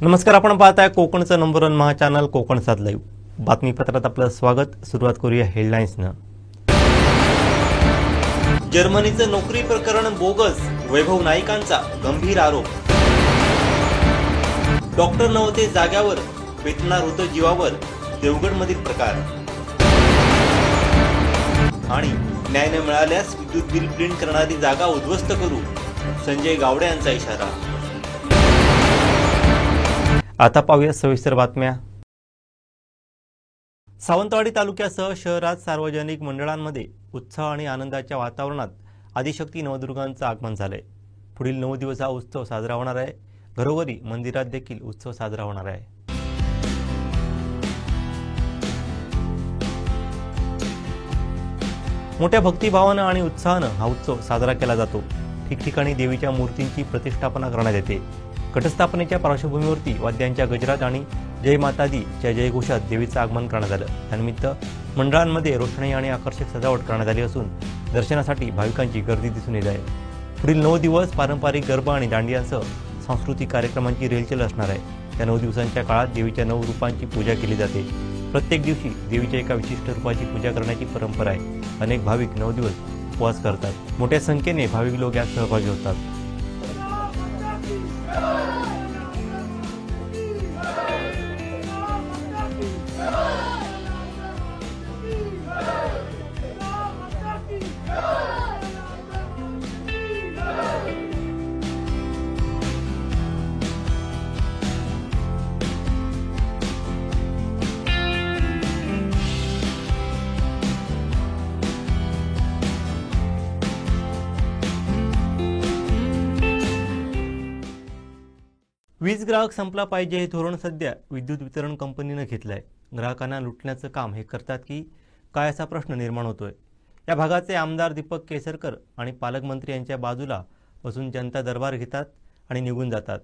नमस्कार, आपण पाहताय कोकणचं नंबर 1 महा चॅनल कोकण सात लाईव्ह बातमीपत्रात आपलं स्वागत। सुरुवात करूया हेडलाईन्सनं। जर्मनीचं नोकरी प्रकरण बोगस, वैभव नाईकांचा गंभीर आरोप। डॉक्टर नव्हते जाग्यावर, वेतनार होतं जीवावर, देवगडमधील प्रकार। आणि न्याय न मिळाल्यास विद्युत बिल प्रिंट करणारी जागा उद्ध्वस्त करू, संजय गावडे यांचा इशारा। आता पाहूया सविस्तर बातम्या। सावंतवाडी तालुक्यासह शहरात सार्वजनिक मंडळांमध्ये उत्साह आणि आनंदाच्या वातावरणात आदिशक्ती नवदुर्गांचं आगमन झालंय। पुढील 9 दिवस हा उत्सव साजरा होणार आहे। घरोघरी मंदिरात देखील उत्सव साजरा होणार आहे। मोठ्या भक्तिभावानं आणि उत्साहानं हा उत्सव साजरा केला जातो। ठिकठिकाणी देवीच्या मूर्तींची प्रतिष्ठापना करण्यात येते। घटस्थापनेच्या पार्श्वभूमीवरती वाद्यांच्या गजरात आणि जय माता दीच्या जयघोषात देवीचं आगमन करण्यात आलं। त्यानिमित्त मंडळांमध्ये रोषणाई आणि आकर्षक सजावट करण्यात आली असून दर्शनासाठी भाविकांची गर्दी दिसून येत आहे। पुढील 9 दिवस पारंपरिक गरबा आणि दांडियांसह सांस्कृतिक कार्यक्रमांची रेलचेल असणार आहे। त्या 9 दिवसांच्या काळात देवीच्या 9 रूपांची पूजा केली जाते। प्रत्येक दिवशी देवीच्या एका विशिष्ट रूपाची पूजा करण्याची परंपरा आहे। अनेक भाविक 9 दिवस उपवास करतात। मोठ्या संख्येने भाविक लोक यात सहभागी होतात। वीज ग्राहक संपला पाहिजे हे धोरण सध्या विद्युत वितरण कंपनीने घेतलंय। ग्राहकांना लुटण्याचं काम हे करतात की काय असा प्रश्न निर्माण होतोय। या भागाचे आमदार दीपक केसरकर आणि पालकमंत्री यांच्या बाजूला बसून जनता दरबार घेतात आणि निघून जातात।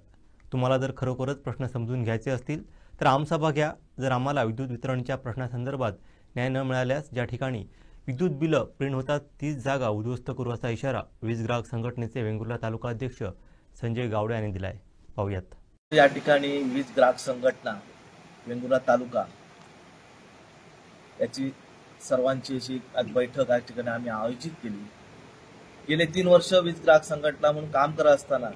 तुम्हाला जर खरोखरच प्रश्न समजून घ्यायचे असतील तर आमसभा घ्या। जर आम्हाला विद्युत वितरणच्या प्रश्नासंदर्भात न्याय न मिळाल्यास ज्या ठिकाणी विद्युत बिलं प्रिंट होतात तीच जागा उद्ध्वस्त करू असा इशारा वीज ग्राहक संघटनेचे वेंगुर्ला तालुका अध्यक्ष संजय गावडे यांनी दिलाय। पाहूयात। या ठिकाणी वीज ग्राहक संघटना वेंगुर्ला तालुका याची सर्वांची अशी बैठक या ठिकाणी आम्ही आयोजित केली। गेले 3 वर्ष वीज ग्राहक संघटना म्हणून काम करत असताना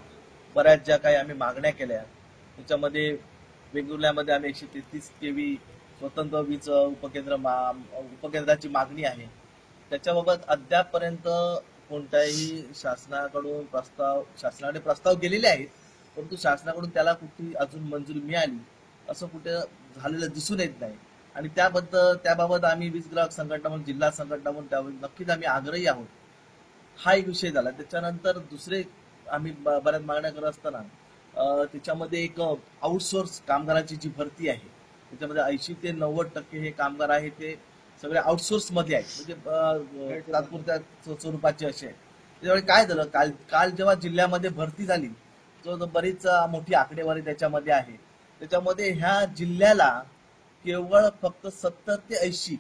बऱ्याच ज्या काही आम्ही मागण्या केल्या त्याच्यामध्ये वेंगुर्ल्यामध्ये आम्ही 133 केव्ही स्वतंत्र वीज उपकेंद्राची मागणी आहे। त्याच्याबाबत अद्यापपर्यंत कोणत्याही शासनाकडे प्रस्ताव गेलेले आहेत, परंतु शासनाकडून त्याला कुठली अजून मंजुरी मिळाली असं कुठे झालेलं दिसून येत नाही। आणि त्याबाबत आम्ही वीज ग्राहक संघटना म्हणून जिल्हा संघटना म्हणून त्यावर नक्कीच आम्ही आग्रही आहोत। हा एक विषय झाला। त्याच्यानंतर दुसरे आम्ही बऱ्याच मागण्या करत असताना त्याच्यामध्ये एक आउटसोर्स कामगारांची जी भरती आहे त्याच्यामध्ये 80 ते 90% हे कामगार आहे ते सगळे आउटसोर्स मध्ये आहेत, म्हणजे तात्पुरत्या स्वरूपाचे असे आहेत। त्याच्यामुळे काय झालं, काल जेव्हा जिल्ह्यामध्ये भरती झाली जो बरीच मोठी आकडेवारी त्याच्यामध्ये आहे। त्याच्यामध्ये ह्या जिल्ह्याला केवळ फक्त 70 ते 80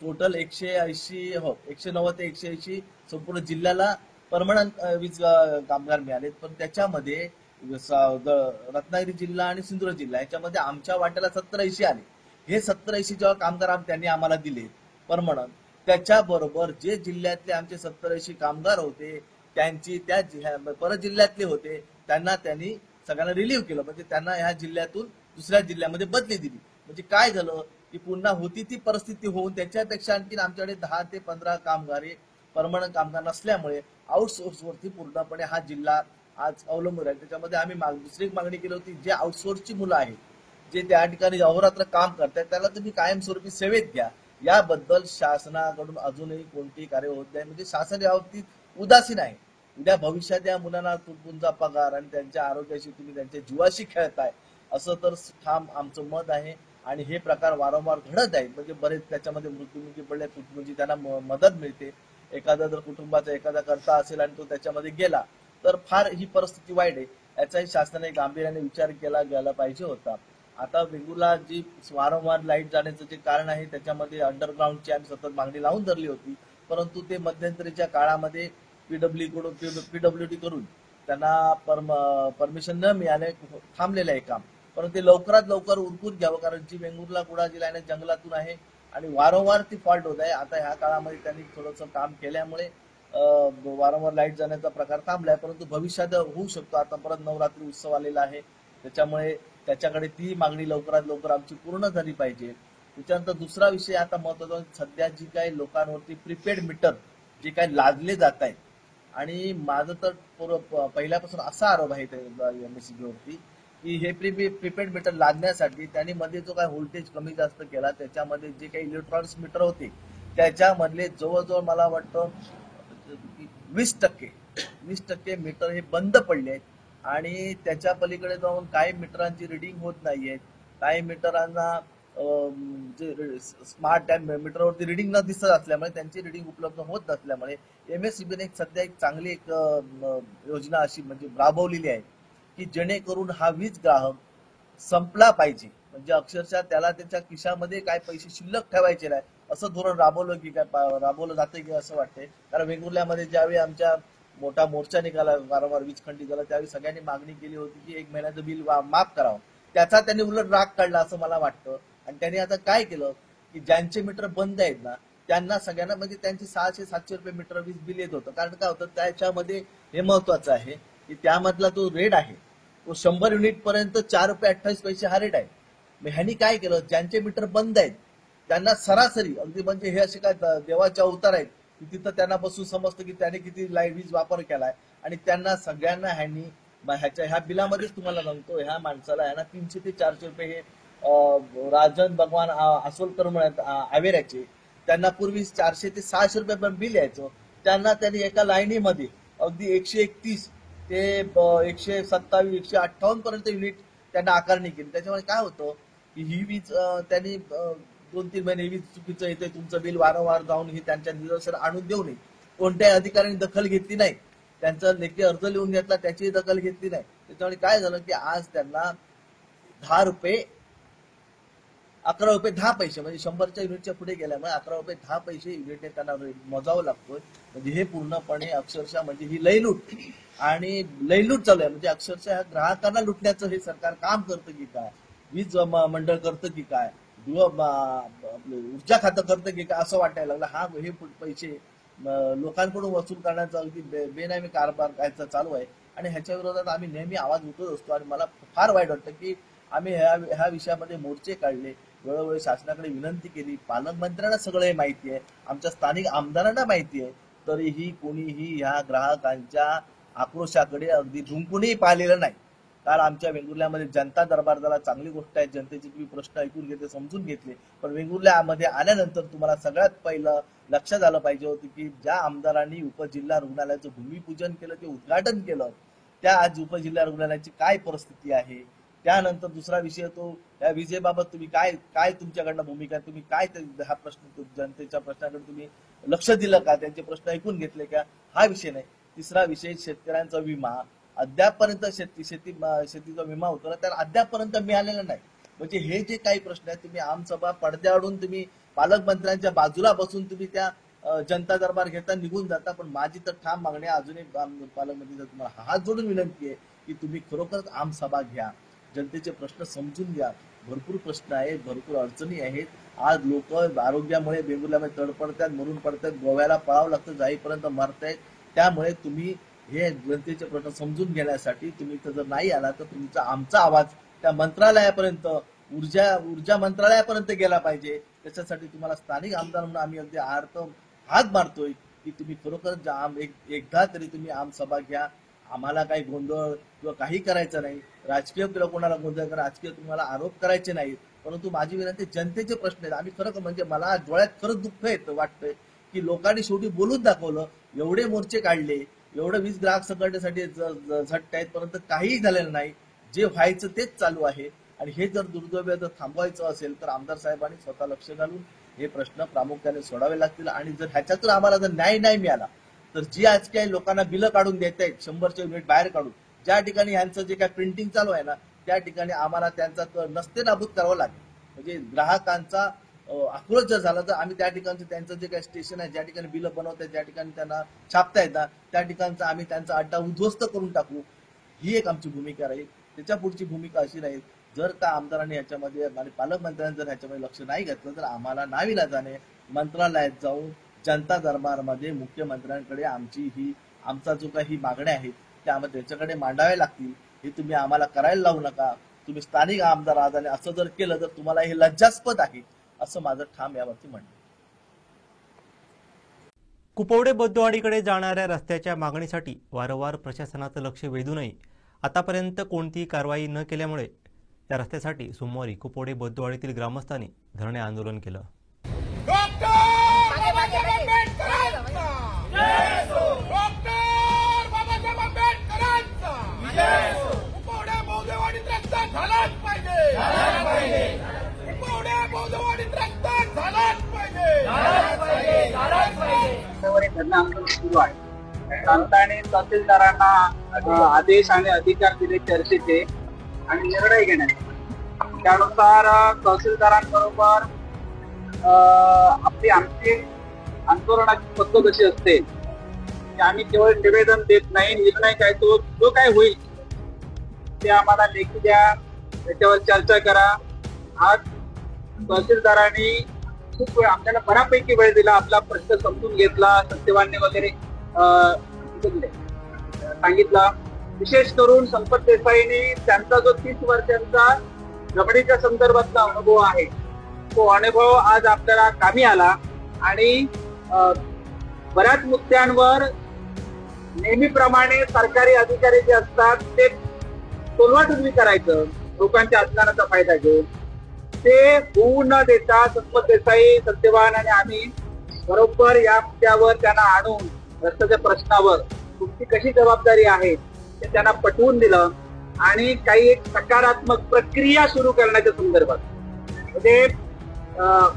टोटल 190 ते 180 संपूर्ण जिल्ह्याला परमनंट वीज कामगार मिळाले। पण त्याच्यामध्ये रत्नागिरी जिल्हा आणि सिंधुदुर्ग जिल्हा याच्यामध्ये आमच्या वाट्याला 70-80 आले। हे 70-80 जेव्हा कामगार त्यांनी आम्हाला दिले परमनंट, त्याच्याबरोबर जे जिल्ह्यातले आमचे 70-80 कामगार होते त्यांची त्या परत जिल्ह्यातले होते त्यांना त्यांनी सगळ्यांना रिलीव्ह केलं, म्हणजे त्यांना ह्या जिल्ह्यातून दुसऱ्या जिल्ह्यामध्ये बदली दिली। म्हणजे काय झालं की पुन्हा होती ती परिस्थिती होऊन त्याच्यापेक्षा आणखी आमच्याकडे 10 ते 15 कामगार परमनंट कामगार नसल्यामुळे आउटसोर्सवरती पूर्णपणे हा जिल्हा आज अवलंबून आहे। त्याच्यामध्ये आम्ही दुसरी मागणी केली होती, जे आउटसोर्सची मुलं आहेत जे त्या ठिकाणी अहोरात्र काम करतात त्याला तुम्ही कायमस्वरूपी सेवेत घ्या। याबद्दल शासनाकडून अजूनही कोणतेही कार्य होत नाही, म्हणजे शासन या बाबतीत उदासीन आहे। उद्या भविष्यात या मुलांना तुमचा पगार आणि त्यांच्या आरोग्याशी तुम्ही त्यांच्या जीवाशी खेळताय असं तर ठाम आमचं मत आहे। आणि हे प्रकार वारंवार घडत आहेत, म्हणजे बरेच त्याच्यामध्ये मृत्युमुखी पडले, म्हणजे त्यांना मदत मिळते। एखादा जर कुटुंबाचा एखादा कर्ता असेल आणि तो त्याच्यामध्ये गेला तर फार ही परिस्थिती वाईट आहे। याचाही शासनाने गांभीर्याने विचार केला गेला पाहिजे होता। आता वेंगुर्ला जी वारंवार लाईट जाण्याचं जे कारण आहे त्याच्यामध्ये अंडरग्राऊंडची आम्ही सतत मागणी लावून धरली होती, परंतु ते मध्यंतरीच्या काळामध्ये पीडब्ल्यूडी कडून त्यांना परमिशन न मिळाले थांबलेलं आहे काम. परंतु ते लवकरात लवकर उरकून घ्यावं, कारण जी वेंगुर्ला कुडाळ जी लाईन जंगलातून आहे आणि वारंवार ती फॉल्ट होत आहे. आता ह्या काळामध्ये त्यांनी थोडंसं काम केल्यामुळे वारंवार लाईट जाण्याचा प्रकार थांबलाय, परंतु भविष्यात होऊ शकतो. आता परत नवरात्री उत्सव आलेला आहे, त्याच्यामुळे त्याच्याकडे ती मागणी लवकरात लवकर आमची पूर्ण झाली पाहिजे. त्याच्यानंतर दुसरा विषय आता महत्वाचा, सध्या जी काही लोकांवरती प्रीपेड मीटर जे काही लादले जात आहेत, आणि माझं तर पहिल्यापासून असा आरोप आहे MSEB वरती की हे प्रीपेड मीटर लादण्यासाठी त्यांनी मध्ये जो काही व्होल्टेज कमी जास्त केला, त्याच्यामध्ये जे काही इलेक्ट्रॉनिक्स मीटर होते त्याच्यामधले जवळजवळ मला वाटतं 20% मीटर हे बंद पडले आहेत. आणि त्याच्या पलीकडे जाऊन काही मीटरांची रिडिंग होत नाहीये. काही मीटरांना जे स्मार्ट मीटरवरती रिडिंग न दिसत असल्यामुळे, त्यांची रिडिंग उपलब्ध होत नसल्यामुळे MSEBने सध्या एक चांगली एक योजना अशी म्हणजे राबवलेली आहे की जेणेकरून हा वीज ग्राहक संपला पाहिजे. म्हणजे अक्षरशः त्याला त्याच्या खिशामध्ये काय पैसे शिल्लक ठेवायचे नाही असं धोरण राबवलं जाते की असं वाटतंय. कारण वेंगुर्ल्यामध्ये ज्यावेळी आमच्या मोठा मोर्चा निघाला, वारंवार वीज खंडित झाला, त्यावेळी सगळ्यांनी मागणी केली होती की 1 महिन्याचं बिल माफ करावं. त्याचा त्यांनी उलट राग काढला असं मला वाटतं. आणि त्यांनी आता काय केलं की ज्यांचे मीटर बंद आहेत ना, त्यांना सगळ्यांना म्हणजे त्यांचे 600-700 रुपये मीटर वीज बिल येत होतं. कारण काय होतं त्याच्यामध्ये हे महत्वाचं आहे की त्यामधला जो रेट आहे तो 100 युनिट पर्यंत 4 रुपये 28 पैसे हा रेट आहे. मग ह्यांनी काय केलं, ज्यांचे मीटर बंद आहेत त्यांना सरासरी अगदी म्हणजे हे असे काय देवाचे अवतार आहेत की तिथं त्यांना बसून समजतं की त्याने किती लाईट वीज वापर केलाय. आणि त्यांना सगळ्यांना ह्यांनी ह्या बिलामध्येच तुम्हाला सांगतो, ह्या माणसाला ह्यांना 300 ते 400 रुपये हे राजन भगवान आसोलकर म्हणत आवेऱ्याचे, त्यांना पूर्वी 400 ते 600 रुपये पण बिल यायचं. त्यांना त्यांनी एका लाईनीमध्ये अगदी 131 ते 127 158 पर्यंत युनिट त्यांना आकारणी केली. त्याच्यामुळे काय होतं की ही वीज त्यांनी 2-3 महिने वीज चुकीचं येते तुमचं बिल वारंवार जाऊन ही त्यांच्या निदर्शन आणून देऊ नये. कोणत्याही अधिकाऱ्यांनी दखल घेतली नाही, त्यांचा लेखी अर्ज लिहून घेतला त्याची दखल घेतली नाही. त्याच्यामुळे काय झालं की आज त्यांना 11 रुपये 10 पैसे म्हणजे 100च्या युनिटच्या पुढे गेल्यामुळे 11 रुपये 10 पैसे युनिटने त्यांना मोजावं लागतोय. म्हणजे हे पूर्णपणे अक्षरशः म्हणजे ही लयलूट आणि लयलूट चालू आहे. म्हणजे अक्षरशः ग्राहकांना लुटण्याचं हे सरकार काम करतं की काय, वीज मंडळ करतं की काय, ऊर्जा खातं करतं की काय असं वाटायला लागलं. हे पैसे लोकांकडून वसूल करण्याचा अगदी बेनामी कारभार कायचा चालू आहे. आणि ह्याच्या विरोधात आम्ही नेहमी आवाज उठवत असतो. आणि मला फार वाईट वाटतं की आम्ही ह्या विषयामध्ये मोर्चे काढले, वेळोवेळी शासनाकडे विनंती केली, पालकमंत्र्यांना सगळं हे माहिती आहे, आमच्या स्थानिक आमदारांना माहिती आहे, तरीही कोणीही ह्या ग्राहकांच्या आक्रोशाकडे अगदी झुंकूनही पाहिलेलं नाही. काल आमच्या वेंगुर्ल्यामध्ये जनता दरबार झाला, चांगली गोष्ट आहे, जनतेचे तुम्ही प्रश्न ऐकून घेतले, समजून घेतले. पण वेंगुर्ल्यामध्ये आल्यानंतर तुम्हाला सगळ्यात पहिलं लक्षात आलं पाहिजे होतं की ज्या आमदारांनी उपजिल्हा रुग्णालयाचं भूमिपूजन केलं, ते उद्घाटन केलं, त्या आज उपजिल्हा रुग्णालयाची काय परिस्थिती आहे. त्यानंतर दुसरा विषय तो या विजेबाबत तुम्ही काय तुमच्याकडनं भूमिका, तुम्ही काय हा प्रश्न जनतेच्या प्रश्नाकडे तुम्ही लक्ष दिलं का, त्यांचे प्रश्न ऐकून घेतले का, हा विषय नाही. तिसरा विषय शेतकऱ्यांचा विमा अद्यापपर्यंत शेतीचा विमा होतो ना, त्याला अद्यापपर्यंत मिळालेला नाही. म्हणजे हे जे काही प्रश्न आहेत, तुम्ही आमसभा पडद्याआडून तुम्ही पालकमंत्र्यांच्या बाजूला बसून तुम्ही त्या जनता दरबार घेता निघून जाता. पण माझी तर ठाम मागणी अजूनही पालकमंत्र्यांचा तुम्हाला हात जोडून विनंती आहे की तुम्ही खरोखरच आमसभा घ्या, जनतेचे प्रश्न समजून घ्या. भरपूर प्रश्न आहेत, भरपूर अडचणी आहेत. आज लोक आरोग्यामुळे वेंगुर्ल्यामध्ये तडपडतात, मरून पडतात, गोव्याला पळावं लागतं, जाईपर्यंत मरतायत. त्यामुळे तुम्ही हे जनतेचे प्रश्न समजून घेण्यासाठी तुम्ही जर नाही आला तर आमचा आवाज त्या मंत्रालयापर्यंत, ऊर्जा मंत्रालयापर्यंत गेला पाहिजे. त्याच्यासाठी तुम्हाला स्थानिक आमदार म्हणून आम्ही अगदी हात मारतोय की तुम्ही खरोखर एकदा तरी तुम्ही आमसभा घ्या. आम्हाला काही गोंधळ किंवा काही करायचं नाही, राजकीय किंवा कोणाला गोंधळ करा, राजकीय तुम्हाला आरोप करायचे नाहीत. परंतु माझी विनंती, जनतेचे प्रश्न आहेत. आम्ही खरं म्हणजे मला डोळ्यात खरंच दुःख येतं, वाटतंय की लोकांनी शेवटी बोलून दाखवलं, एवढे मोर्चे काढले, एवढं वीज ग्राहक संघटनेसाठी झट आहेत, परंतु काहीही झालेलं नाही. जे व्हायचं तेच चालू आहे. आणि हे जर दुर्दैव जर थांबवायचं असेल तर आमदार साहेबांनी स्वतः लक्ष घालून हे प्रश्न प्रामुख्याने सोडावे लागतील. आणि जर ह्याच्यातून आम्हाला जर न्याय नाही मिळाला तर जी आज काही लोकांना बिलं काढून देत आहेत 100चे युनिट बाहेर काढून, ज्या ठिकाणी ह्यांचं जे काही प्रिंटिंग चालू आहे ना, त्या ठिकाणी आम्हाला त्यांचा नसते नाबूद करावं लागेल. म्हणजे ग्राहकांचा आक्रोश जर झाला तर आम्ही त्या ठिकाणचं त्यांचं जे काही स्टेशन आहे, ज्या ठिकाणी बिलं बनवतात, ज्या ठिकाणी त्यांना छापता येतात, त्या ठिकाणचा आम्ही त्यांचा अड्डा उद्ध्वस्त करून टाकू, ही एक आमची भूमिका राहील. त्याच्या पुढची भूमिका अशी राहील, जर का आमदारांनी ह्याच्यामध्ये आणि पालकमंत्र्यांनी जर ह्याच्यामध्ये लक्ष नाही घेतलं तर आम्हाला नाविलाजाने मंत्रालयात जाऊन जनता दरबारमध्ये मुख्यमंत्र्यांकडे आमचा जो काही मागण्या आहेत त्या आम्हाला त्याच्याकडे मांडाव्या लागतील. हे तुम्ही आम्हाला करायला लावू नका. तुम्ही स्थानिक आमदार आहात आणि असं जर केलं तर तुम्हाला हे लज्जास्पद आहे, असं माझं ठाम यावरती म्हणणं. कुपवडे बौद्धवाडीकडे जाणाऱ्या रस्त्याच्या मागणीसाठी वारंवार प्रशासनाचं लक्ष वेधूनही आतापर्यंत कोणतीही कारवाई न केल्यामुळे या रस्त्यासाठी सोमवारी कुपवडे बौद्धवाडीतील ग्रामस्थांनी धरणे आंदोलन केलं. धरणं आंदोलन सुरू आहे. प्रांताने तहसीलदारांना आदेश आणि अधिकार दिले चर्चेचे आणि निर्णय घेण्याचे. त्यानुसार तहसीलदारांबरोबर आमची आंदोलनाची पद्धत अशी असते की आम्ही केवळ निवेदन देत नाही, निर्णय काय तो जो काय होईल ते आम्हाला लेखी द्या, त्याच्यावर चर्चा करा. आज तहसीलदारांनी खूप वेळ आपल्याला बऱ्यापैकी वेळ दिला, आपला प्रश्न समजून घेतला, सत्यवान्य वगैरे सांगितला. विशेष करून संपत देसाईंनी त्यांचा जो 30 वर्षांचा जमिनीच्या संदर्भातला अनुभव आहे तो अनुभव आज आपल्याला कामी आला आणि बऱ्याच मुद्द्यांवर नेहमीप्रमाणे सरकारी अधिकारी जे असतात ते टोलवाटोलवी करायचं, लोकांच्या अज्ञानाचा फायदा घेऊन ते होऊ न देता संपत देसाई, सत्यवान आणि आम्ही बरोबर या मुद्द्यावर त्यांना आणून रस्त्याच्या प्रश्नावर तुमची कशी जबाबदारी आहे ते त्यांना पटवून दिलं आणि काही एक सकारात्मक प्रक्रिया सुरू करण्याच्या संदर्भात. म्हणजे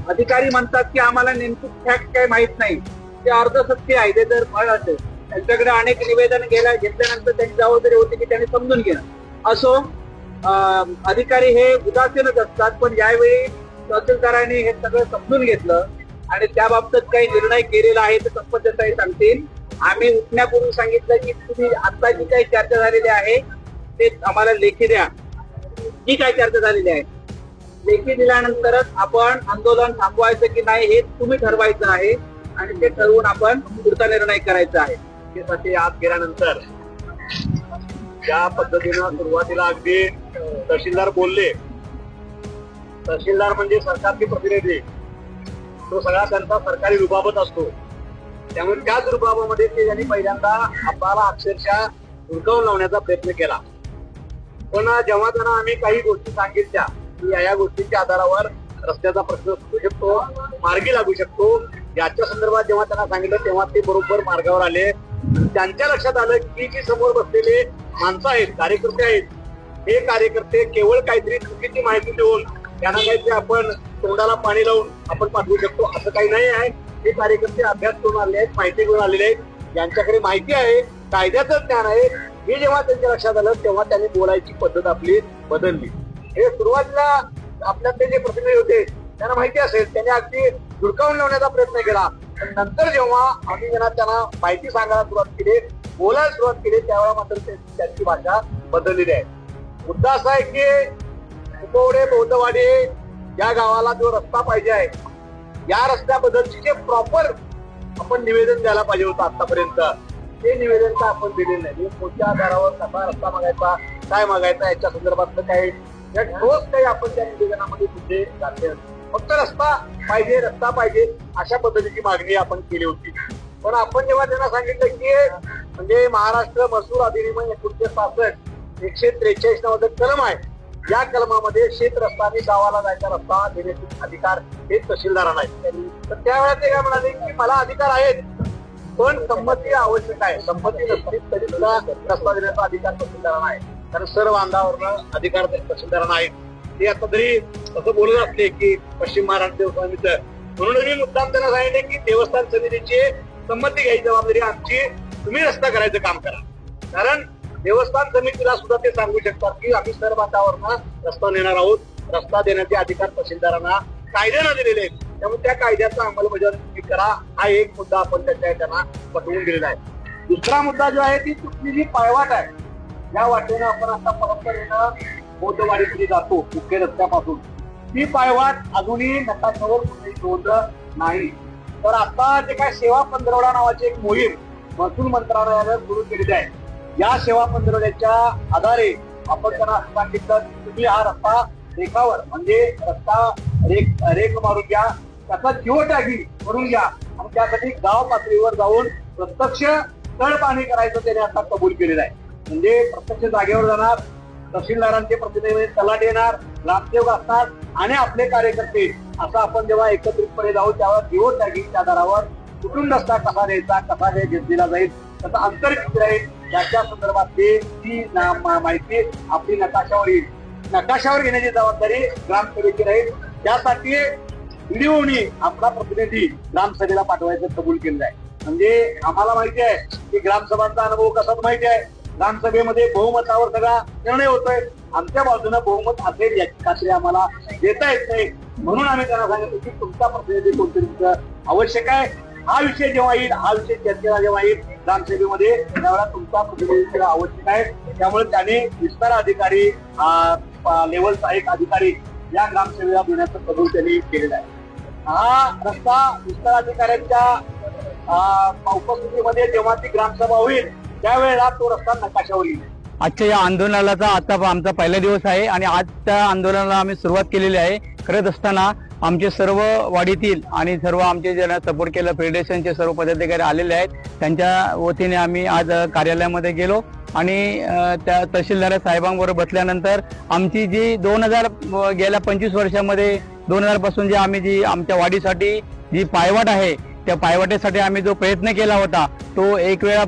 अधिकारी म्हणतात की आम्हाला नेमकी फॅक्ट काही माहित नाही, ते अर्ध सत्य आहे. ते जर फळ असेल त्यांच्याकडे अनेक निवेदन घेतल्यानंतर त्यांची जबाबदारी होती की त्यांनी समजून घेणं. असो, अधिकारी हे उदासीनच असतात, पण यावेळी तहसीलदारांनी हे सगळं समजून घेतलं आणि त्याबाबत काही निर्णय केलेला आहे ते संपत देसाई सांगतील. आम्ही उठण्यापूर्वी सांगितलं की तुम्ही आता जी काही चर्चा झालेली आहे ते आम्हाला लेखी द्या. जी काही चर्चा झालेली आहे लेखी दिल्यानंतरच आपण आंदोलन थांबवायचं की नाही हे तुम्ही ठरवायचं आहे आणि ते ठरवून आपण पुढचा निर्णय करायचा आहे. त्यासाठी आत गेल्यानंतर ज्या पद्धतीनं सुरुवातीला अगदी तहसीलदार बोलले, तहसीलदार म्हणजे सरकारचे प्रतिनिधी, तो सगळा त्यांचा सरकारी रुबाबच असतो. त्यामुळे त्याच रुबाबामध्ये ते त्यांनी पहिल्यांदा आपल्याला अक्षरशः हुडकावून लावण्याचा प्रयत्न केला. पण जेव्हा त्यांना आम्ही काही गोष्टी सांगितल्या की या गोष्टींच्या आधारावर रस्त्याचा प्रश्न सुटू शकतो, मार्गी लागू शकतो, याच्या संदर्भात जेव्हा त्यांना सांगितलं तेव्हा ते बरोबर मार्गावर आले. त्यांच्या लक्षात आलं की जी समोर बसलेले माणसं आहेत, कार्यकर्ते आहेत, हे कार्यकर्ते केवळ काहीतरी चुकीची माहिती देऊन त्यांना काहीतरी आपण तोंडाला पाणी लावून आपण पाठवू शकतो असं काही नाही आहे. हे कार्यकर्ते अभ्यास करून आलेले आहेत, माहिती घेऊन आलेले आहेत, ज्यांच्याकडे माहिती आहे, कायद्याचं ज्ञान आहे. हे जेव्हा त्यांच्या लक्षात आलं तेव्हा त्यांनी बोलायची पद्धत आपली बदलली. हे सुरुवातीला आपल्यातले जे प्रतिनिधी होते त्यांना माहिती असेल, त्यांनी अगदी धुडकावून लावण्याचा प्रयत्न केला. पण नंतर जेव्हा आम्ही त्यांना माहिती सांगायला सुरुवात केली, बोलायला सुरुवात केली, त्यावेळेला मात्र त्यांची भाषा बदललेली आहे. मुद्दा असा आहे की कुपवडे बौद्धवाडी या गावाला जो रस्ता पाहिजे आहे या रस्त्याबद्दलची जे प्रॉपर आपण निवेदन द्यायला पाहिजे होतं आतापर्यंत, ते निवेदन तर आपण दिलेलं नाही. कोणत्या आधारावर कसा रस्ता मागायचा, काय मागायचा याच्या संदर्भातलं काही ठोस काही आपण त्या निवेदनामध्ये मुद्दे घातले. फक्त रस्ता पाहिजे अशा पद्धतीची मागणी आपण केली होती. पण आपण जेव्हा त्यांना सांगितलं की म्हणजे महाराष्ट्र महसूल अधिनियम 1966 143 नावाचं कलम आहे, या कलमामध्ये शेत रस्ता आणि गावाला जायचा रस्ता देण्याचे अधिकार हे तहसीलदारांना आहेत. तर त्यावेळेला ते काय म्हणाले की मला अधिकार आहेत पण संमती आवश्यक आहे. संमती नसली तरी सुद्धा रस्ता देण्याचा अधिकार तहसीलदारांना आहे, कारण सर्व बांधावरनं अधिकार तहसीलदारांना आहेत. ते आता तरी असं बोलत असले की पश्चिम महाराष्ट्र देवस्थान समिती, म्हणून मी मुद्दाम त्यांना सांगितले की देवस्थान समितीची संमती घ्यायची जबाबदारी आमची, तुम्ही रस्ता करायचं काम करा. कारण देवस्थान समितीला सुद्धा ते सांगू शकतात की आम्ही सर्व बांधावरनं रस्ता नेणार आहोत, रस्ता देण्याचे अधिकार तहसीलदारांना कायद्यानं दिलेले आहेत. त्यामुळे त्या कायद्याचा अंमलबजावणी तुम्ही करा, हा एक मुद्दा आपण त्यांना पटवून दिलेला आहे. दुसरा मुद्दा जो आहे ती कुठली जी पायवाट आहे, या वाटेनं आपण आता परंपरेनं बौद्धवाडीकडे जातो मुख्य रस्त्यापासून, ती पायवाट अजूनही नकाशावर कुठेही नोंद नाही. तर आता जे काय सेवा पंधरवडा नावाची एक मोहीम महसूल मंत्रालयानं सुरू केलेली आहे, या सेवा पंधरवड्याच्या आधारे आपण त्यांना असं सांगितलं की तुम्ही हा रस्ता रेखावर म्हणजे रस्ता रेख मारून घ्या, त्याचा जीवटागी करून घ्या आणि त्यासाठी गाव पातळीवर जाऊन प्रत्यक्ष तळपाणी करायचं त्याने आता कबूल केलेलं आहे. म्हणजे प्रत्यक्ष जागेवर जाणार, तहसीलदारांचे प्रतिनिधी तलाठी येणार, ग्रामसेवक असणार आणि आपले कार्यकर्ते, असं आपण जेव्हा एकत्रितपणे जाऊ तेव्हा जीवटागीच्या आधारावर कुठून रस्ता कसा द्यायचा, कसा घेतला जाईल, त्याचा अंतर किती राहील, याच्या संदर्भातली ती माहिती आपली नकाशावर येईल. नकाशावर घेण्याची जबाबदारी ग्रामसभेची राहील. त्यासाठी व्हिडिओनी आपला प्रतिनिधी ग्रामसभेला पाठवायचं कबूल केलं आहे. म्हणजे आम्हाला माहिती आहे की ग्रामसभांचा अनुभव कसा माहिती आहे, ग्रामसभेमध्ये बहुमतावर सगळा निर्णय होतोय. आमच्या बाजूने बहुमत असेल याची खात्री आम्हाला देता येत नाही, म्हणून आम्ही त्यांना सांगितलं की तुमचा प्रतिनिधी कोणतरी तुमचं आवश्यक आहे. हा विषय जेव्हा येईल, हा विषय चर्चेला जेव्हा येईल ग्रामसभेमध्ये, त्यावेळेला तुमचा प्रतिनिधी आवश्यक आहे. त्यामुळे त्याने विस्तार अधिकारी लेवलचा एक अधिकारी या ग्रामसेवेला देण्याचं कबूल त्यांनी केलेलं आहे. हा रस्ता विस्तार अधिकाऱ्यांच्या उपस्थितीमध्ये जेव्हा ती ग्रामसभा होईल त्यावेळेला तो रस्ता नकाशावर येईल. आजच्या या आंदोलनाचा आता आमचा पहिला दिवस आहे आणि आज त्या आंदोलनाला आम्ही सुरुवात केलेली आहे. करत असताना आमचे सर्व वाडीतील आणि सर्व आमचे ज्यांना सपोर्ट केलं फेडरेशनचे सर्व पदाधिकारी आलेले आहेत, त्यांच्या वतीने आम्ही आज कार्यालयामध्ये गेलो आणि त्या तहसीलदार साहेबांबरोबर बसल्यानंतर आमची जी गेल्या 25 वर्षामध्ये 2000 पासून जी आमच्या वाडीसाठी जी पायवाट आहे, त्या पायवाटेसाठी आम्ही जो प्रयत्न केला होता तो एक वेळा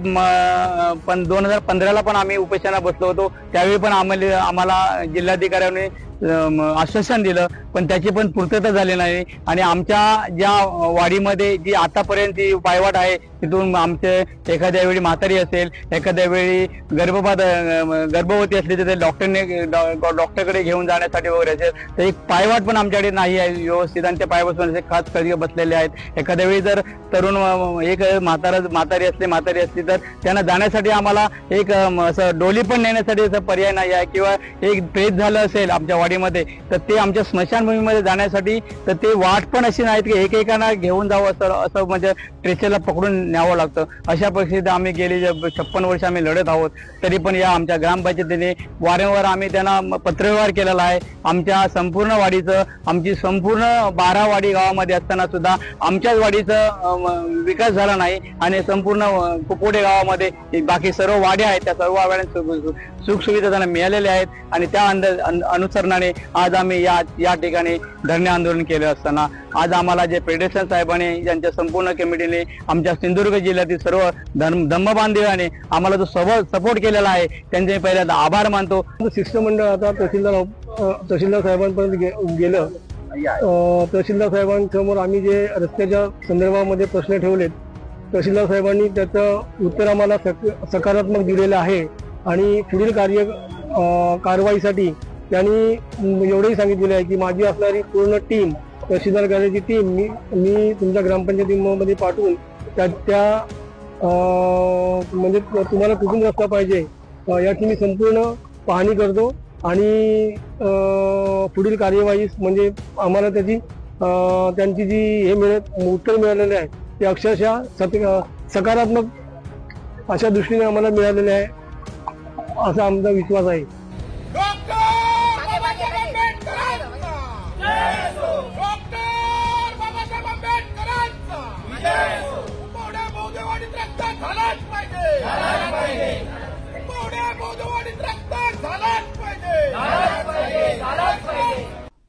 2015ला पण आम्ही उपोषणाला बसलो होतो. त्यावेळी पण आम्हाला जिल्हाधिकाऱ्यांनी आश्वासन दिलं, पण त्याची पण पूर्तता झाली नाही. आणि आमच्या ज्या वाडीमध्ये जी आतापर्यंत जी पायवाट आहे तिथून आमचे एखाद्या वेळी म्हातारी असेल, एखाद्या वेळी गर्भवती असली तर ते डॉक्टरकडे घेऊन जाण्यासाठी वगैरे असेल, तर एक पायवाट पण आमच्याकडे नाही आहे व्यवस्थित आणि त्या पायवाट खास कधी बसलेले आहेत. एखाद्या वेळी जर तरुण एक म्हातारी असली तर त्यांना जाण्यासाठी आम्हाला एक असं डोली पण नेण्यासाठी असं पर्याय नाही आहे, किंवा एक प्रेत झालं असेल आमच्या वाडीमध्ये तर ते आमच्या स्मशानभूमीमध्ये जाण्यासाठी तर ते वाट पण अशी नाहीत की एकेकांना घेऊन जावं असं म्हणजे ट्रेचरला पकडून न्यावं लागतं. अशा परिस्थितीत आम्ही गेली 56 वर्ष आम्ही लढत आहोत. तरी पण या आमच्या ग्रामपंचायतीने वारंवार आम्ही त्यांना पत्रव्यवहार केलेला आहे. आमच्या संपूर्ण वाडीचं, आमची संपूर्ण 12 वाडी गावामध्ये असताना सुद्धा आमच्याच वाडीचं विकास झाला नाही आणि संपूर्ण कुपोडे गावामध्ये बाकी सर्व वाड्या आहेत त्या सर्व वाड्यांना सुखसुविधा त्यांना मिळालेल्या आहेत. आणि त्या अनुसरणाने आज आम्ही या ठिकाणी धरणे आंदोलन केले असताना आज आम्हाला जे फेडरेशन साहेबांनी ज्यांच्या संपूर्ण कमिटीने आमच्या सिंधुदुर्ग जिल्ह्यातील सर्व धम्मबांधवांनी आम्हाला जो सपोर्ट केलेला आहे त्यांचे पहिल्यांदा आभार मानतो. शिष्टमंडळ आता तहसीलदार साहेबांपर्यंत गेलं. तहसीलदार साहेबांसमोर आम्ही जे रस्त्याच्या संदर्भामध्ये प्रश्न ठेवलेत, तहसीलदार साहेबांनी त्याचं उत्तर आम्हाला सकारात्मक दिलेलं आहे आणि पुढील कारवाईसाठी त्यांनी एवढंही सांगितलेलं आहे की माझी असणारी पूर्ण टीम, तहसीलदार कार्याची टीम मी तुमच्या ग्रामपंचायतीमध्ये पाठवून त्या म्हणजे तुम्हाला कुठून रस्ता पाहिजे याची मी संपूर्ण पाहणी करतो आणि पुढील कार्यवाही म्हणजे आम्हाला त्यांची जी उत्तर मिळालेले आहे ते अक्षरशः सकारात्मक अशा दृष्टीने आम्हाला मिळालेले आहे असा आमचा विश्वास आहे.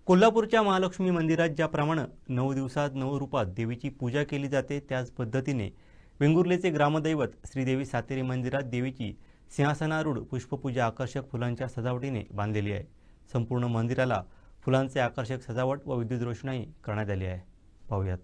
कोल्हापूरच्या महालक्ष्मी मंदिरात ज्याप्रमाणे 9 दिवसात 9 रूपात देवीची पूजा केली जाते त्याच पद्धतीने वेंगुर्लेचे ग्रामदैवत श्रीदेवी सातेरी मंदिरात देवीची सिंहासनारूढ पुष्पपूजा आकर्षक फुलांच्या सजावटीने बांधलेली आहे. संपूर्ण मंदिराला फुलांचे आकर्षक सजावट व विद्युत रोषणाई करण्यात आली आहे. पाहूयात.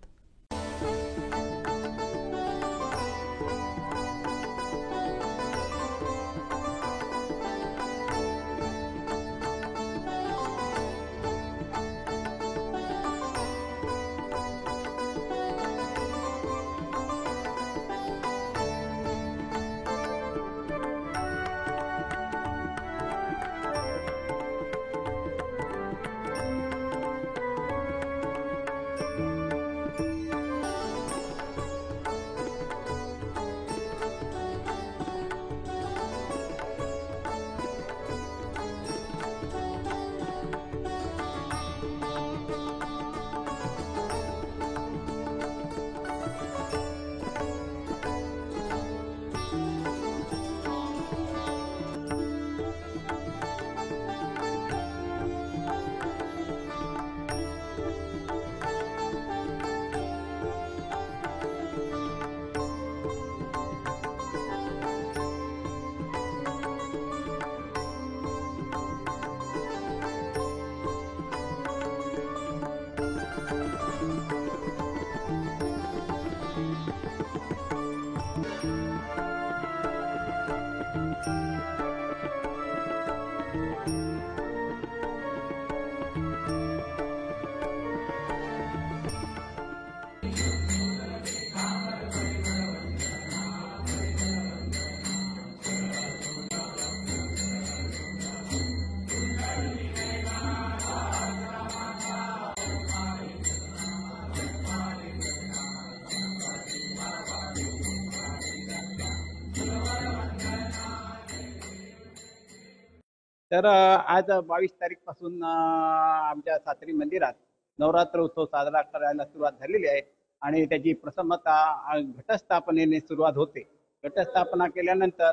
तर आज 22 तारीखपासून आमच्या सातेरी मंदिरात नवरात्र उत्सव साजरा करायला सुरुवात झालेली आहे आणि त्याची प्रथमतः घटस्थापनेने सुरुवात होते. घटस्थापना केल्यानंतर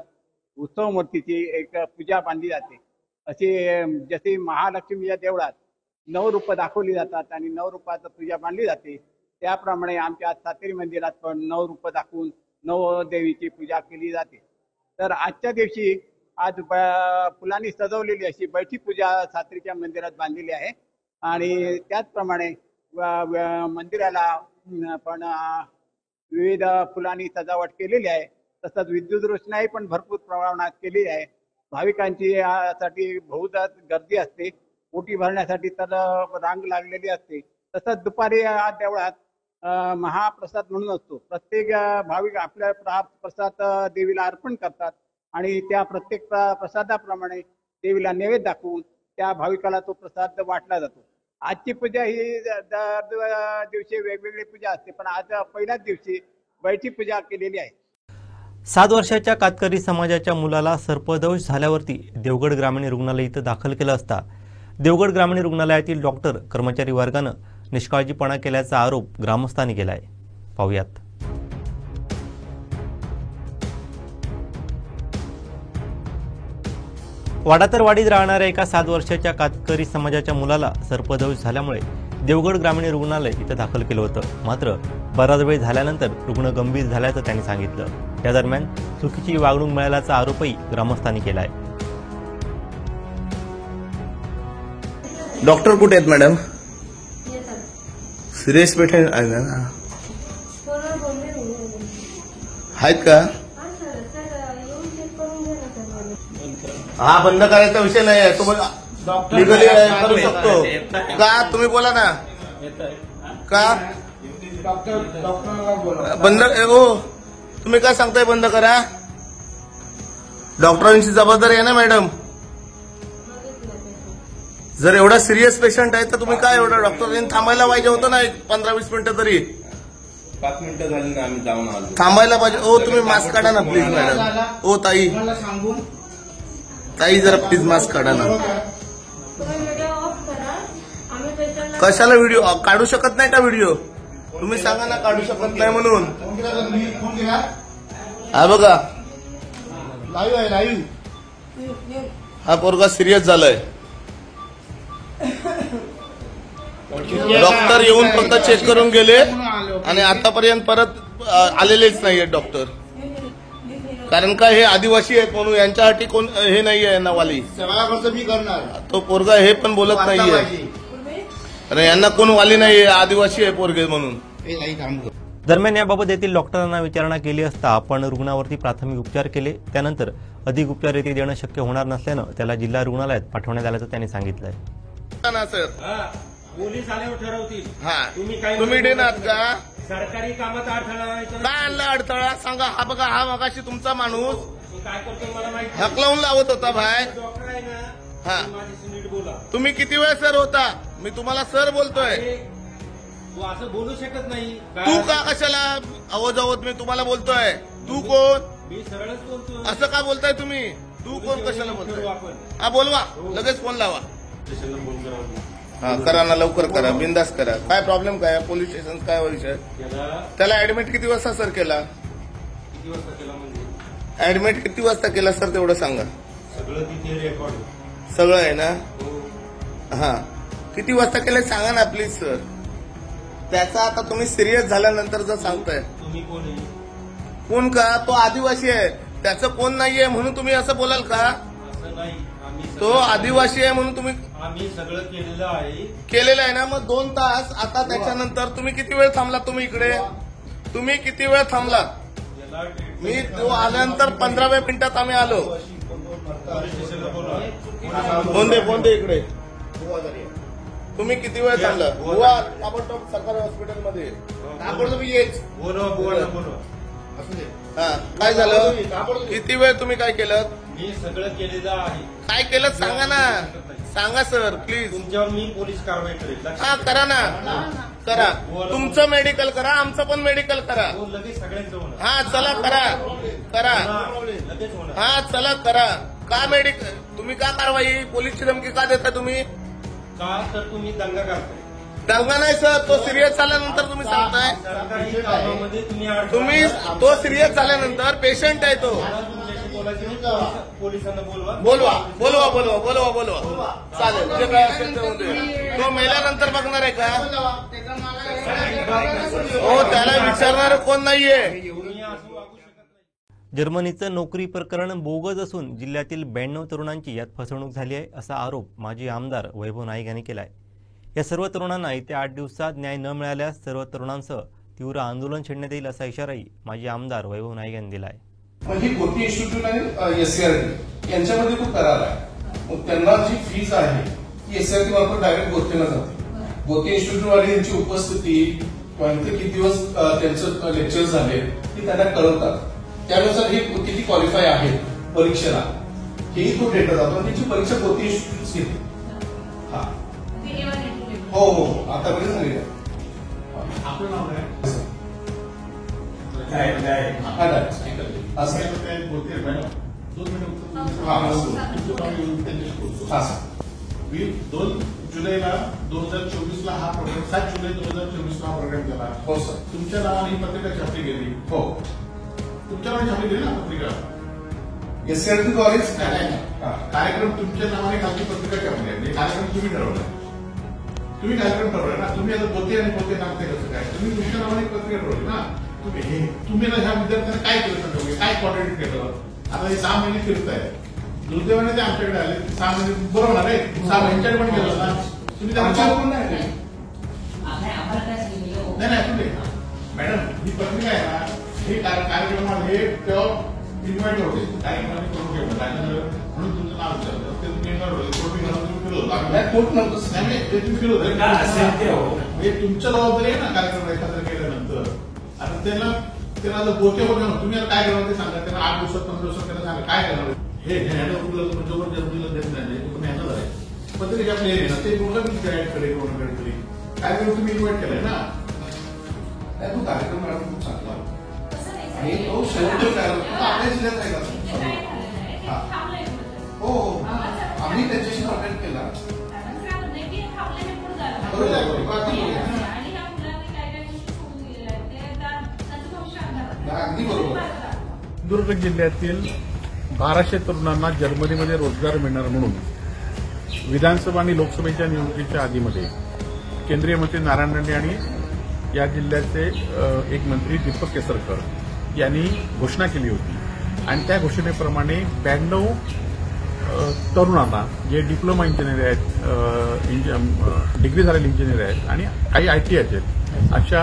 उत्सव मूर्तीची एक पूजा बांधली जाते. अशी जशी महालक्ष्मीच्या देवळात 9 रूपं दाखवली जातात आणि 9 रूपाचं पूजा बांधली जाते, त्याप्रमाणे आमच्या सातेरी मंदिरात पण 9 रूपं दाखवून 9 देवीची पूजा केली जाते. तर आजच्या दिवशी आज फुलांनी सजवलेली अशी बैठी पूजा सातेरीच्या मंदिरात बांधलेली आहे आणि त्याचप्रमाणे मंदिराला पण विविध फुलांनी सजावट केलेली आहे. तसंच विद्युत रोषणाई पण भरपूर प्रमाणात केलेली आहे. भाविकांची यासाठी बहुधा गर्दी असते. ओटी भरण्यासाठी तर रांग लागलेली असते. तसंच दुपारी या देवळात महाप्रसाद म्हणून असतो. प्रत्येक भाविक आपल्या प्रसाद देवीला अर्पण करतात आणि त्या प्रत्येक प्रसादाप्रमाणे देवीला नैवेद्य दाखवून त्या भाविकाला तो प्रसाद वाटला जातो. आजची पूजा ही दर दिवशी वेगवेगळी पूजा असते, पण आज पहिल्याच दिवशी बैठी पूजा केलेली आहे. 7 वर्षाच्या कातकरी समाजाच्या मुलाला सर्पदंश झाल्यावरती देवगड ग्रामीण रुग्णालय इथं दाखल केलं असता देवगड ग्रामीण रुग्णालयातील डॉक्टर कर्मचारी वर्गानं निष्काळजीपणा केल्याचा आरोप ग्रामस्थांनी केला आहे. पाहूयात. वाडातरवाडीत राहणाऱ्या एका 7 वर्षाच्या कातकरी समाजाच्या मुलाला सर्पदंश झाल्यामुळे देवगड ग्रामीण रुग्णालय इथं दाखल केलं होतं. मात्र बराच वेळ झाल्यानंतर रुग्ण गंभीर झाल्याचं त्यांनी सांगितलं. या दरम्यान चुकीची वागणूक मिळाल्याचा आरोपही ग्रामस्थांनी केला आहे. डॉक्टर कुठे आहेत मॅडम? सिरियस पेशंट आहे ना? आहेत का? हा, बंद करायचा विषय नाही आहे. तो लिगली करू शकतो का? तुम्ही बोला ना. का बंद? हो, तुम्ही काय सांगताय बंद करा? डॉक्टरांची जबाबदारी आहे ना मॅडम. जर एवढा सिरियस पेशंट आहे तर तुम्ही काय एवढं डॉक्टरांनी थांबायला पाहिजे होतं ना, 15-20 मिनिटं तरी. 5 मिनिटं झाली ना, आम्ही जाऊन आलो. थांबायला पाहिजे. ओ तुम्ही मास्क काढा ना प्लीज मॅडम. ओ ताई, ताई जरा प्लीज मास्क काढा ना. कशाला व्हिडिओ काढू शकत नाही का? व्हिडिओ तुम्ही सांगा ना, काढू शकत नाही म्हणून. हा बघा, लाईव्ह आहे, लाईव्ह. हा पोरगा सिरियस झालाय. डॉक्टर येऊन फक्त चेक करून गेले आणि आतापर्यंत परत आलेलेच नाहीये डॉक्टर. कारण का हे आदिवासी आहेत म्हणून यांच्यासाठी कोण हे नाहीये नवाली. तो पोरगा हे पण बोलत नाहीये. अरे यांना कोण वाली नाहीये, आदिवासी आहे पोरगे म्हणून. दरम्यान याबाबत येथील डॉक्टरांना विचारणा केली असता आपण रुग्णावरती प्राथमिक उपचार केले. त्यानंतर अधिक उपचार येथे देणं शक्य होणार नसल्यानं त्याला जिल्हा रुग्णालयात पाठवण्यात आल्याचं त्यांनी सांगितलंय. सर पोलीस आल्यावर ठरवतील. हा, तुम्ही देणार का? सरकारी कामात अडथळा काय आणला अडथळा सांगा. हा बघा, हा मगाशी तुमचा माणूस काय करतो मला माहिती. हकलावून लावत होता बाहेर. डॉक्टर आहे ना, हा, माझ्याशी नीट बोला. तुम्ही किती वेळ सर होता? मी तुम्हाला सर बोलतोय. तू असं बोलू शकत नाही. तू का कशाला आवाज आहोत? मी तुम्हाला बोलतोय. तू कोण? मी सरळच बोलतो. असं का बोलताय तुम्ही? तू कोण कशाला बोलतोय? हा, बोलवा लगेच फोन लावा. हा, करा ना, लवकर करा, बिंदास करा. काय प्रॉब्लेम काय? पोलीस स्टेशन काय विषय? त्याला ऍडमिट किती वाजता सर केला? किती वाजता केला म्हणजे? ऍडमिट किती वाजता केला सर तेवढं सांगा. सगळं तिथे रेकॉर्ड सगळं आहे ना? हा, किती वाजता केलं सांगा ना प्लीज सर. त्याचा आता तुम्ही सिरियस झाल्यानंतर जर सांगताय. तुम्ही कोण आहे? कोण का? तो आदिवासी आहे. त्याचं कोण नाहीये म्हणून तुम्ही असं बोलाल का? असं नाही. तो आदिवासी आहे म्हणून तुम्ही आम्ही सगळं केलेलं आहे. केलेलं आहे ना? मग 2 तास. आता त्याच्यानंतर तुम्ही किती वेळ थांबला? तुम्ही इकडे तुम्ही किती वेळ थांबला? मी तो आल्यानंतर 15व्या मिनिटात आम्ही आलो. फोन दे इकडे. तुम्ही किती वेळ थांबला? गोवा ताबडतोब सरकारी हॉस्पिटलमध्ये ताबडतोब येच. हा, काय झालं? किती वेळ तुम्ही काय केलं? मी सगळं केलेलं आहे. काय केलं सांगा ना. सांगा सर प्लीज. तुमच्यावर मी पोलीस कारवाई करेल. हा, करा ना, करा. तुमचं मेडिकल करा, आमचं पण मेडिकल करा. लगेच सगळ्यांचं होणार. हा, चला करा, करा. लगेच होणार. हा, चला करा. का मेडिकल तुम्ही का कारवाई पोलीसची धमकी का देता तुम्ही? का तर तुम्ही दंगा करताय. दंगा नाही सर, तो सिरियस झाल्यानंतर तुम्ही सांगताय. सरकारी कामामध्ये तुम्ही तो सिरियस झाल्यानंतर पेशंट आहे तो. तुमच्याशी बोलायचं नाही, पोलिसांना बोलवा. बोलवा चालेल, जे काय असेल ते होऊ दे. तो मेल्यानंतर बघणार आहे का? हो, त्याला विचारणार कोण नाहीये. तुम्ही असं वागू शकत नाही. जर्मनीचं नोकरी प्रकरण बोगस असून जिल्ह्यातील 92 तरुणांची यात फसवणूक झाली आहे असा आरोप माजी आमदार वैभव नाईक यांनी केला आहे. या सर्व तरुणांना येत्या 8 दिवसात न्याय न मिळाल्यास सर्व तरुणांसह तीव्र आंदोलन छेडण्यात येईल असा इशाराही माजी आमदार वैभव नाईक यांनी दिला आहे. ही गोटी इन्स्टिट्यूट आणि एससीआरटी यांच्यामध्ये तो करार आहे. मग त्यांना जी फीज आहे ती एससीआरटी मार्फत डायरेक्ट गोटीला जाते. गोटी इन्स्टिट्यूटवाले यांची उपस्थिती किंवा इथे किती दिवस त्यांचं लेक्चर झाले ती त्यांना कळवतात. त्यानुसार हे किती क्वालिफाय आहे परीक्षेला हेही तो डेटा जातो आणि त्याची परीक्षा गोटी इन्स्टिट्यूट घेते. हा हो आतापर्यंत झालेली आहे. आपलं नाव काय? मी 2 जुलैला 2024 हा प्रोग्राम 7 जुलै 2024 हा प्रोग्राम केला. हो सर. तुमच्या नावाने ही पत्रिका छापली गेली. हो, तुमच्या नावाने छापली गेली ना पत्रिका. एससीआरटीद्वारेच कार्यक्रम तुमच्या नावाने खालची पत्रिका छापली आहे. कार्यक्रम तुम्ही ठरवला. तुम्ही कार्यक्रम ठरवला ना. तुम्ही आता पोते आणि पोते नागते कसं काय? तुम्ही तुमच्या नावाने पत्रिका ठरवली ना. तुम्ही ना ह्या विद्यार्थ्यांना काय केलं सांगा, काय कॉर्डिनेट केलं? आता हे 6 महिने फिरताय. दुर्दैवाने ते आमच्याकडे आले 6 महिने. बरोबर आहे, 6 महिन्यांच्याकडे पण केलं ना तुम्ही. नाही तुम्ही मॅडम ही पत्रिका आहे ना, हे कार्यक्रमाला हे तेव्हा इन्व्हाइट होते. कार्यक्रमाने करून घेतलं म्हणून तुमचं नाव विचारलं. ते तुम्ही इन्व्हाइट होते. कोर्ट घालून तुम्ही फिरवलं. नाही ते तुम्ही फिरवलं. हे तुमच्या जबाबदारी आहे ना कार्यक्रम एखादा केल्यानंतर. आता त्याला जर बोके होते ना, तुम्ही काय करणार ते सांगा. त्यांना 8 दिवसात 15 दिवसात त्यांना सांगा काय करणार. हे हँडओव्हर जबरदस्तीला देत नाही. तुम्ही हँडल आहे पत्रिका आपली आहे ना, ते कडे कोणाकडे काय करून तुम्ही इन्व्हाइट केलंय ना. तो कार्यक्रम मॅडम खूप चांगला आणि तो शेवटी आपल्या जिल्ह्यात आहे का? हो, आम्ही त्याच्याशी कॉन्टॅक्ट केला. अगदी बरोबर. सिंधुदुर्ग जिल्ह्यातील 1200 तरुणांना जर्मनीमध्ये रोजगार मिळणार म्हणून विधानसभा आणि लोकसभेच्या निवडणुकीच्या आधीमध्ये केंद्रीय मंत्री नारायण राणे आणि या जिल्ह्याचे एक मंत्री दीपक केसरकर यांनी घोषणा केली होती. आणि त्या घोषणेप्रमाणे 92 तरुणांना जे डिप्लोमा इंजिनियर आहेत, डिग्री झालेले इंजिनियर आहेत आणि काही ITI आहेत अशा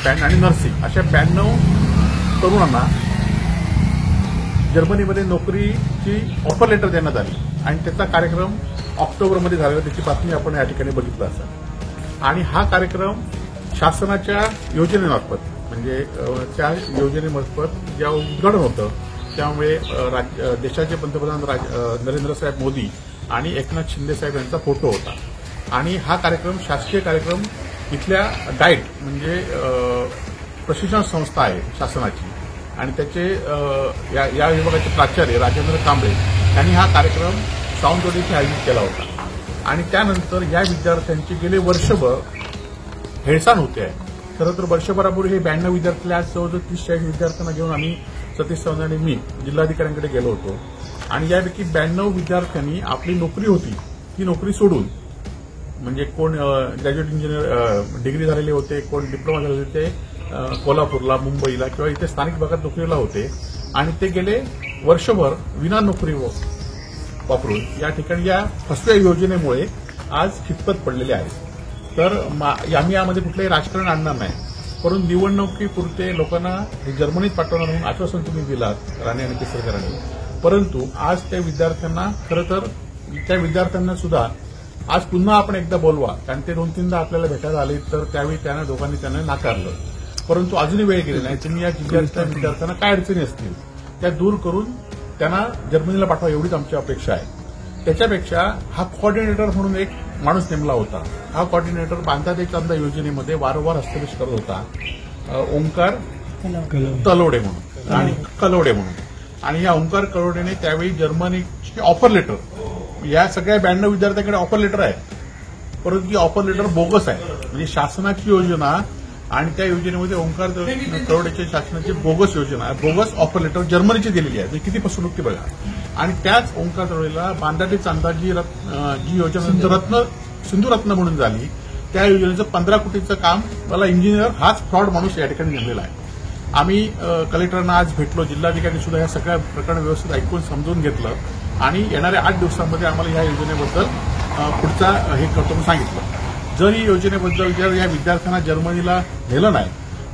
आणि नर्सिंग अशा 92 तरुणांना जर्मनीमध्ये नोकरीची ऑफर लेटर देण्यात आली. आणि त्याचा कार्यक्रम ऑक्टोबरमध्ये झालेला, त्याची बातमी आपण या ठिकाणी बघितलं असेल. आणि हा कार्यक्रम शासनाच्या योजनेमार्फत म्हणजे त्या योजनेमार्फत जेव्हा उद्घाटन होतं त्यामुळे देशाचे पंतप्रधान नरेंद्र साहेब मोदी आणि एकनाथ शिंदे साहेब यांचा फोटो होता. आणि हा कार्यक्रम शासकीय कार्यक्रम इथल्या डाएट म्हणजे प्रशिक्षण संस्था आहे शासनाची आणि त्याचे या विभागाचे प्राचार्य राजेंद्र कांबळे यांनी हा कार्यक्रम सावंतवाडी इथे आयोजित केला होता. आणि त्यानंतर या विद्यार्थ्यांची गेले वर्षभर हेळसाण होते आहे. खरं तर वर्षभरापूर्वी हे 92 विद्यार्थी आज जवळजवळ 30-40 विद्यार्थ्यांना घेऊन आम्ही सतीश चव्हाण आणि मी जिल्हाधिकाऱ्यांकडे गेलो होतो. आणि यापैकी 92 विद्यार्थ्यांनी आपली नोकरी होती ती नोकरी सोडून म्हणजे कोण ग्रॅज्युएट इंजिनियर डिग्री झालेले होते, कोण डिप्लोमा झालेले होते कोल्हापूरला, मुंबईला किंवा इथे स्थानिक भागात नोकरीला होते. आणि ते गेले वर्षभर विना नोकरी वापरून या ठिकाणी या फसव्या योजनेमुळे आज खितपत पडलेले आहेत. तर आम्ही यामध्ये कुठलंही राजकारण आणणार नाही, परंतु निवडणुकीपुरते लोकांना जर्मनीत पाठवणार म्हणून आश्वासन तुम्ही दिलात राणे आणि केसरकरांनी. परंतु आज त्या विद्यार्थ्यांना खरं तर त्या विद्यार्थ्यांना सुद्धा आज पुन्हा आपण एकदा बोलवा, कारण ते 2-3दा आपल्याला भेटायला आले तर त्यावेळी त्यांना दोघांनी त्यांना नाकारलं. परंतु अजूनही वेळ गेली नाही. तुम्ही या जिल्ह्यातल्या विद्यार्थ्यांना काय अडचणी असतील त्या दूर करून त्यांना जर्मनीला पाठवा एवढीच आमची अपेक्षा आहे. त्याच्यापेक्षा हा कोऑर्डिनेटर म्हणून एक माणूस नेमला होता. हा कोऑर्डिनेटर बांधा ते चांदा योजनेमध्ये वारंवार हस्तक्षेप करत होता. ओंकार तलवडे म्हणून आणि कलवडे म्हणून. आणि या ओंकार करोडेने त्यावेळी जर्मनीची ऑफर लेटर, या सगळ्या 92 विद्यार्थ्यांकडे ऑफर लेटर आहे, परंतु ती ऑफर लेटर बोगस आहे. म्हणजे शासनाची योजना आणि त्या योजनेमध्ये ओंकार करोडेच्या शासनाची बोगस योजना, बोगस ऑफर लेटर जर्मनीची दिलेली आहे. किती फसवणूक ती बघा. आणि त्याच ओंकार करोडेला बांधाटी चांदा जी योजना सिंधू रत्न म्हणून झाली, त्या योजनेचं 15 कोटीचं काम मला इंजिनियर हाच फ्रॉड माणूस या ठिकाणी नेमलेला आहे. आम्ही कलेक्टरांना आज भेटलो, जिल्हाधिकारी सुद्धा या सगळ्या प्रकरण व्यवस्थित ऐकून समजून घेतलं आणि येणाऱ्या 8 दिवसांमध्ये आम्हाला या योजनेबद्दल पुढचा हे करतो म्हणून सांगितलं. जर ही योजनेबद्दल जर या विद्यार्थ्यांना जर्मनीला नेलं नाही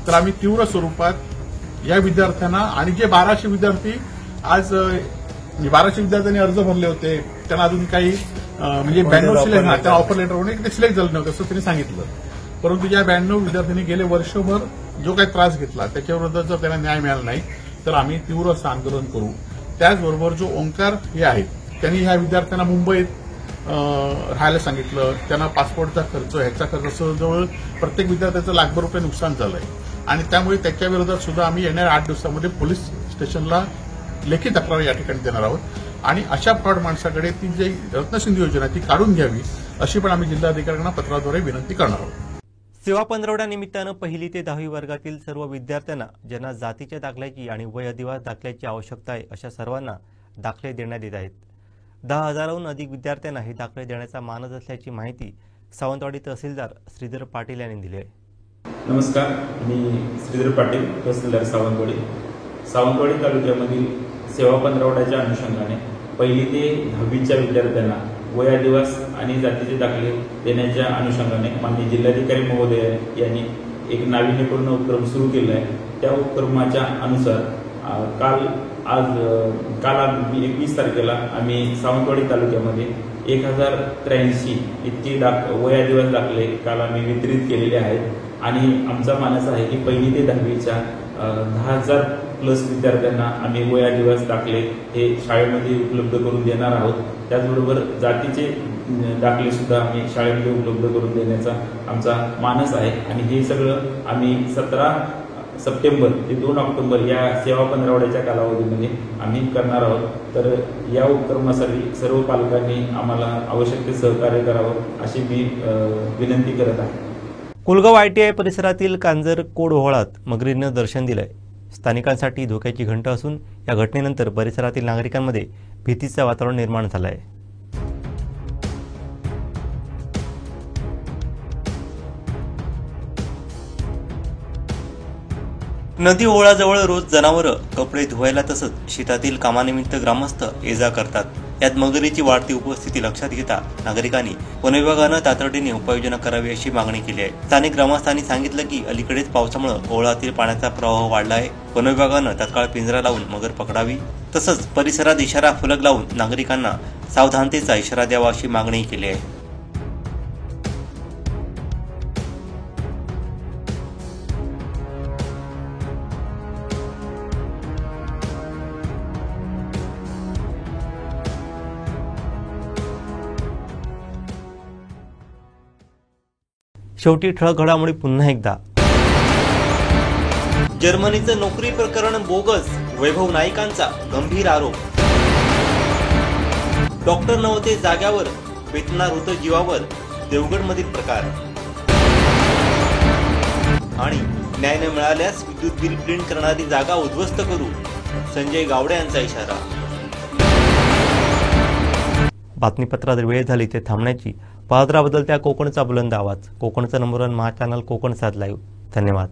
तर आम्ही तीव्र स्वरूपात या विद्यार्थ्यांना आणि जे 1200 विद्यार्थी आज 1200 विद्यार्थ्यांनी अर्ज भरले होते, त्यांना अजून काही म्हणजे 92 सिलेक्ट, त्या ऑफर लेटरमध्ये ते सिलेक्ट झालं नव्हतं असं त्यांनी सांगितलं. परंतु या 92 विद्यार्थ्यांनी गेले वर्षभर जो काही त्रास घेतला त्याच्याविरुद्ध जर त्यांना न्याय मिळाला नाही तर आम्ही तीव्र असं आंदोलन करू. त्याचबरोबर जो ओंकार हे आहेत त्यांनी ह्या विद्यार्थ्यांना मुंबईत राहायला सांगितलं, त्यांना पासपोर्टचा खर्च, ह्याचा खर्च असं जवळ प्रत्येक विद्यार्थ्याचं लाखभर रुपये नुकसान झालंय आणि त्यामुळे त्याच्या विरोधात सुद्धा आम्ही येणाऱ्या 8 दिवसामध्ये पोलीस स्टेशनला लेखी तक्रार या ठिकाणी देणार आहोत आणि अशा फ्रॉड माणसाकडे ती जी रत्नसिंधू योजना ती काढून घ्यावी अशी पण आम्ही जिल्हाधिकाऱ्यांना पत्राद्वारे विनंती करणार आहोत. सेवा पंधरवड्यानिमित्तानं 1ली ते 10वी वर्गातील सर्व विद्यार्थ्यांना ज्यांना जातीच्या दाखल्याची आणि वय अधिवास दाखल्याची आवश्यकता आहे अशा सर्वांना दाखले देण्यात येत आहेत. 10,000हून अधिक विद्यार्थ्यांना हे दाखले देण्याचा मानस असल्याची माहिती सावंतवाडी तहसीलदार श्रीधर पाटील यांनी दिली आहे. नमस्कार, मी श्रीधर पाटील, तहसीलदार सावंतवाडी. सावंतवाडी तालुक्यामधील सेवा पंधरवड्याच्या अनुषंगाने 1ली ते 10वीच्या विद्यार्थ्यांना वय अधिवास आणि जातीचे दाखले देण्याच्या अनुषंगाने माननीय जिल्हाधिकारी महोदय यांनी एक नाविन्यपूर्ण उपक्रम सुरू केला आहे. त्या उपक्रमाच्या अनुसार काल 21 तारखेला आम्ही सावंतवाडी तालुक्यामध्ये 1083 इतकी वय अधिवास दाखले काल आम्ही वितरित केलेले आहेत आणि आमचा मानस आहे की 1ली ते 10वीच्या 10,000 प्लस विद्यार्थ्यांना आम्ही वय अधिवास दाखले हे शाळेमध्ये उपलब्ध करून देणार आहोत. त्याचबरोबर जातीचे दाखले सुद्धा आम्ही शाळेमध्ये उपलब्ध करून देण्याचा आमचा मानस आहे आणि हे सगळं आम्ही 17 सप्टेंबर ते 2 ऑक्टोबर या सेवा पंधरवड्याच्या कालावधीमध्ये आम्ही करणार आहोत. तर या उपक्रमासाठी सर्व पालकांनी आम्हाला आवश्यक ते सहकार्य करावं अशी मी विनंती करत आहे. कुलगाव ITI परिसरातील कांजर कोड ओहळात मगरीनं दर्शन दिलंय. स्थानिकांसाठी धोक्याची घंट असून या घटनेनंतर परिसरातील नागरिकांमध्ये भीतीचं वातावरण निर्माण झालं आहे. नदी ओहळाजवळ रोज जनावरं कपडे धुवायला तसंच शेतातील कामानिमित्त ग्रामस्थ ये-जा करतात. यात मगरीची वाढती उपस्थिती लक्षात घेता नागरिकांनी वन विभागानं तातडीने उपाययोजना करावी अशी मागणी केली आहे. स्थानिक ग्रामस्थांनी सांगितलं की अलीकडेच पावसामुळे ओहळातील पाण्याचा प्रवाह वाढला आहे. वन विभागानं तात्काळ पिंजरा लावून मगर पकडावी तसंच परिसरात इशारा फलक लावून नागरिकांना सावधानतेचा इशारा द्यावा अशी मागणी केली आहे. शेवटी ठळक घडामोडी पुन्हा एकदा. जर्मनीचं नोकरी प्रकरण बोगस, वैभव नाईकांचा गंभीर आरोप. डॉक्टर नव्हते जाग्यावर, वेतनार होतं जीवावर, देवगडमधील प्रकार. आणि न्याय न मिळाल्यास विद्युत बिल प्रिंट करणारी जागा उद्ध्वस्त करू, संजय गावडे यांचा इशारा. बातमीपत्रात वेळ झाली ते थांबण्याची. पाहत राहा बदलत्या कोकणचा बुलंद आवाज. कोकणचा नंबर 1 महा चॅनल कोकण साध लाईव्ह. धन्यवाद.